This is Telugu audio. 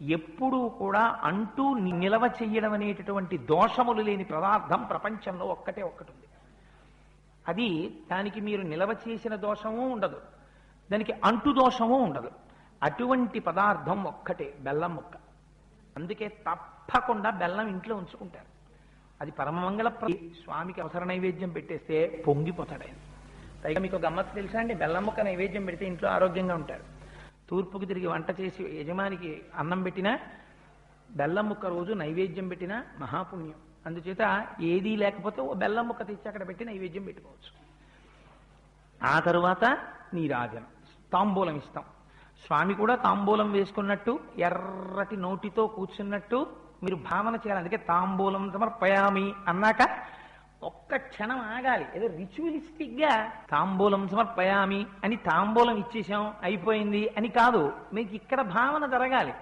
ఎప్పుడూ కూడా అంటూ నిలవ చెయ్యడం అనేటటువంటి దోషములు లేని పదార్థం ప్రపంచంలో ఒక్కటే ఒక్కటి ఉంది. అది దానికి మీరు నిలవ చేసిన దోషము ఉండదు, దానికి అంటు దోషము ఉండదు. అటువంటి పదార్థం ఒక్కటే బెల్లం ముక్క. అందుకే తప్పకుండా బెల్లం ఇంట్లో ఉంచుకుంటారు. అది పరమమంగళ స్వామికి అవసర నైవేద్యం పెట్టేస్తే పొంగిపోతాడు ఆయన. పైగా మీకు గమ్మత్తు తెలుసా అండి, బెల్లం ముక్క నైవేద్యం పెడితే ఇంట్లో ఆరోగ్యంగా ఉంటారు. తూర్పుకి తిరిగి వంట చేసి యజమానికి అన్నం పెట్టినా బెల్లం ముక్క రోజు నైవేద్యం పెట్టినా మహాపుణ్యం. అందుచేత ఏదీ లేకపోతే ఓ బెల్లం ముక్క తెచ్చి అక్కడ పెట్టి నైవేద్యం పెట్టుకోవచ్చు. ఆ తరువాత నీరాజనం, తాంబూలం ఇస్తాం. స్వామి కూడా తాంబూలం వేసుకున్నట్టు ఎర్రటి నోటితో కూర్చున్నట్టు మీరు భావన చేయాలి. అందుకే తాంబూలం సమర్పయామి అన్నాక ఒక్క క్షణం ఆగాలి. ఏదో రిచువలిస్టిక్ గా తాంబూలం సమర్పయామి అని తాంబూలం ఇచ్చేసాం అయిపోయింది అని కాదు, మీకు ఇక్కడ భావన జరగాలి.